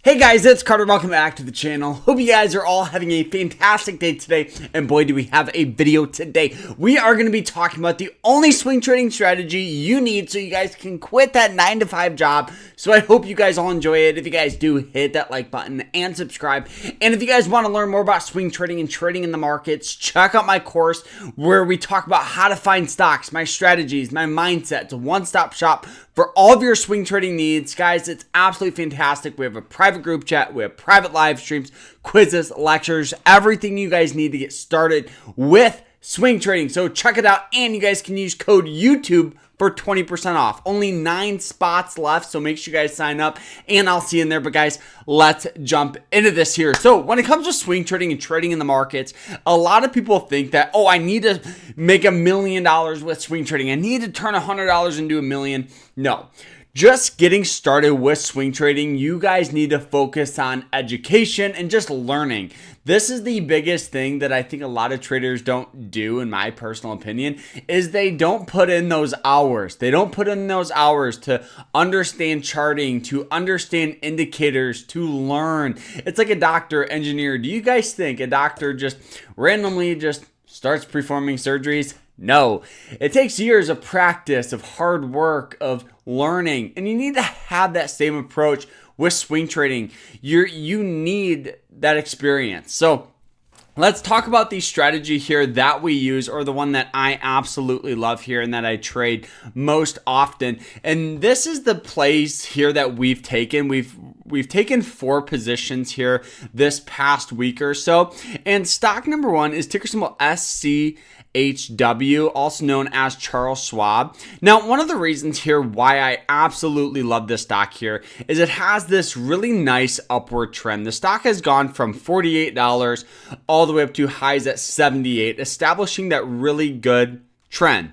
Hey guys, it's Carter. Welcome back to the channel. Hope you guys are all having a fantastic day today. And boy, do we have a video today. We are going to be talking about the only swing trading strategy you need so you guys can quit that 9-to-5 job. So I hope you guys all enjoy it. If you guys do, hit that like button and subscribe. And if you guys want to learn more about swing trading and trading in the markets, check out my course where we talk about how to find stocks, my strategies, my mindset. It's a one-stop shop for all of your swing trading needs. Guys, it's absolutely fantastic. We have a private group chat, we have private live streams, quizzes, lectures, everything you guys need to get started with swing trading. So check it out, and you guys can use code YouTube for 20% off. Only 9 spots left, so make sure you guys sign up, and I'll see you in there. But guys, let's jump into this here. So when it comes to swing trading and trading in the markets, a lot of people think that, oh, I need to make $1 million with swing trading. I need to turn $100 into $1 million. No. Just getting started with swing trading, you guys need to focus on education and just learning. This is the biggest thing that I think a lot of traders don't do, in my personal opinion, is they don't put in those hours. They don't put in those hours to understand charting, to understand indicators, to learn. It's like a doctor, engineer. Do you guys think a doctor just randomly just starts performing surgeries? No, it takes years of practice, of hard work, of learning, and you need to have that same approach with swing trading. You need that experience. So let's talk about the strategy here that we use, or the one that I absolutely love here and that I trade most often. And this is the plays here that we've taken. We've taken 4 positions here this past week or so. And stock number 1 is ticker symbol SCHW, also known as Charles Schwab. Now, one of the reasons here why I absolutely love this stock here is it has this really nice upward trend. The stock has gone from $48 all the way up to highs at $78, establishing that really good trend.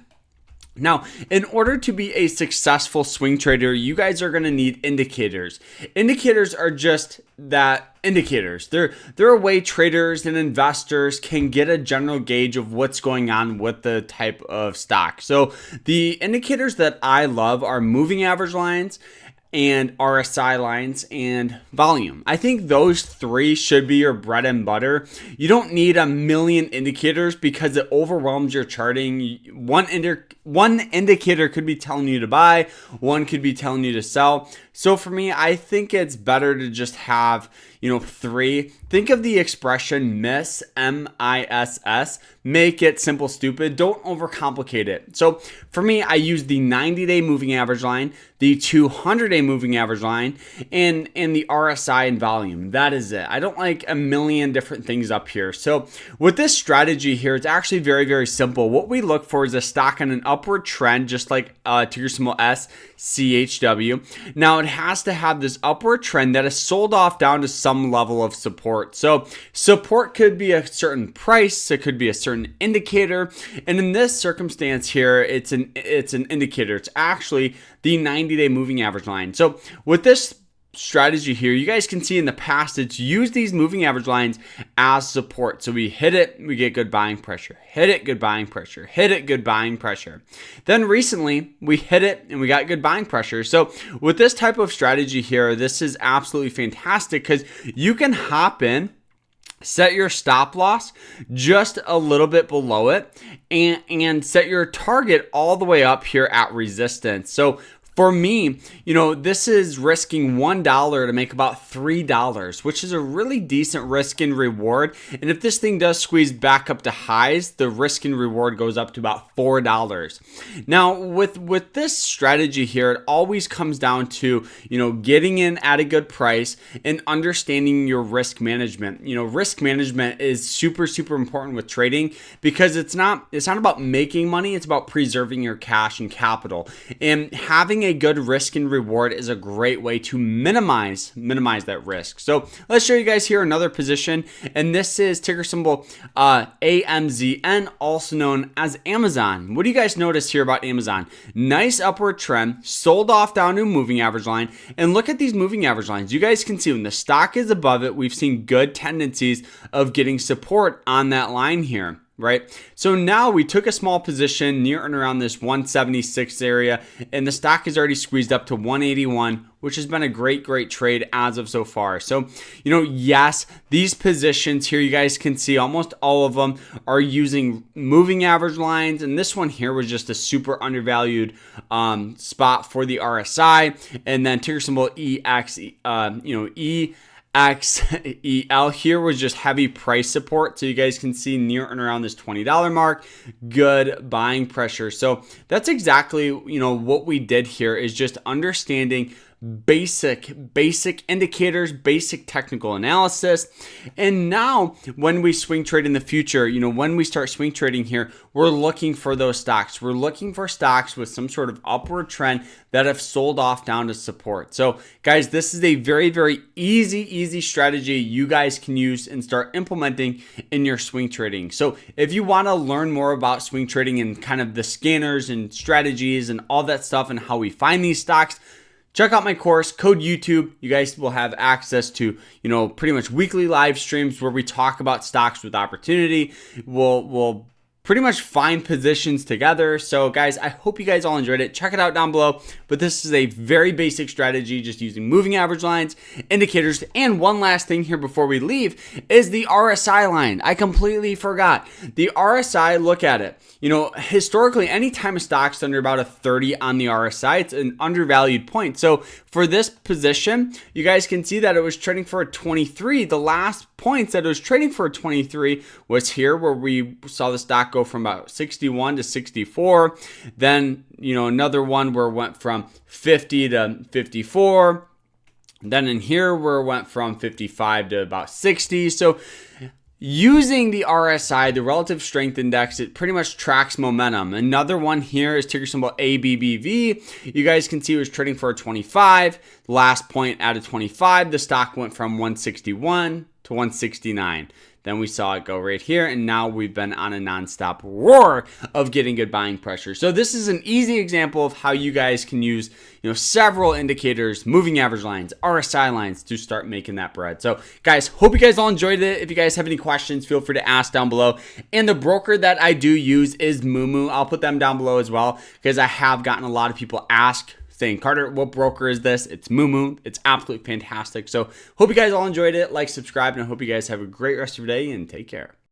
Now, in order to be a successful swing trader, you guys are going to need indicators. Indicators are just that, indicators. They're a way traders and investors can get a general gauge of what's going on with the type of stock. So the indicators that I love are moving average lines and RSI lines and volume. I think those 3 should be your bread and butter. You don't need a million indicators because it overwhelms your charting. One indicator could be telling you to buy, one could be telling you to sell. So for me, I think it's better to just have, 3. Think of the expression MISS, M-I-S-S. Make it simple, stupid. Don't overcomplicate it. So for me, I use the 90-day moving average line, the 200-day moving average line, and the RSI and volume. That is it. I don't like a million different things up here. So with this strategy here, it's actually very, very simple. What we look for is a stock on an upward trend, just like ticker symbol SCHW. Now, it has to have this upward trend that is sold off down to some level of support. So support could be a certain price, it could be a certain indicator, and in this circumstance here, it's an indicator. It's actually the 90-day moving average line. So with this strategy here, you guys can see in the past it's used these moving average lines as support. So we hit it, we get good buying pressure, hit it, good buying pressure, hit it, good buying pressure. Then recently we hit it and we got good buying pressure. So with this type of strategy here, this is absolutely fantastic because you can hop in, set your stop loss just a little bit below it, and set your target all the way up here at resistance. So for me, this is risking $1 to make about $3, which is a really decent risk and reward. And if this thing does squeeze back up to highs, the risk and reward goes up to about $4. Now, with this strategy here, it always comes down to, getting in at a good price and understanding your risk management. Risk management is super, super important with trading because it's not about making money. It's about preserving your cash and capital. And having a good risk and reward is a great way to minimize that risk. So let's show you guys here another position, and this is ticker symbol AMZN, also known as Amazon. What do you guys notice here about Amazon? Nice upward trend, sold off down to a moving average line, and look at these moving average lines. You guys can see when the stock is above it, we've seen good tendencies of getting support on that line here. right? So now we took a small position near and around this 176 area, and the stock is already squeezed up to 181, which has been a great trade as of so far. So, yes, these positions here, you guys can see almost all of them are using moving average lines. And this one here was just a super undervalued spot for the RSI. And then ticker symbol EX, XEL here was just heavy price support. So you guys can see near and around this $20 mark, good buying pressure. So that's exactly, what we did here is just understanding basic indicators, basic technical analysis. And now when we swing trade in the future, when we start swing trading here, we're looking for those stocks. We're looking for stocks with some sort of upward trend that have sold off down to support. So guys, this is a very easy strategy you guys can use and start implementing in your swing trading. So if you want to learn more about swing trading and kind of the scanners and strategies and all that stuff and how we find these stocks, check out my course, code YouTube. You guys will have access to, pretty much weekly live streams where we talk about stocks with opportunity. We'll pretty much find positions together. So guys, I hope you guys all enjoyed it. Check it out down below. But this is a very basic strategy, just using moving average lines, indicators. And one last thing here before we leave is the RSI line. I completely forgot. The RSI, look at it. Historically, anytime a stock's under about a 30 on the RSI, it's an undervalued point. So for this position, you guys can see that it was trading for a 23. The last points that it was trading for a 23 was here, where we saw the stock go from about 61 to 64. Then, another one where it went from 50 to 54. Then in here where it went from 55 to about 60. So using the RSI, the relative strength index, it pretty much tracks momentum. Another one here is ticker symbol ABBV. You guys can see it was trading for a 25. Last point at a 25, the stock went from 161 to 169. Then we saw it go right here, and now we've been on a nonstop roar of getting good buying pressure. So this is an easy example of how you guys can use, several indicators, moving average lines, RSI lines to start making that bread. So guys, hope you guys all enjoyed it. If you guys have any questions, feel free to ask down below. And the broker that I do use is Moomoo. I'll put them down below as well, because I have gotten a lot of people ask saying, Carter, what broker is this? It's Moomoo. It's absolutely fantastic. So hope you guys all enjoyed it. Like, subscribe, and I hope you guys have a great rest of your day and take care.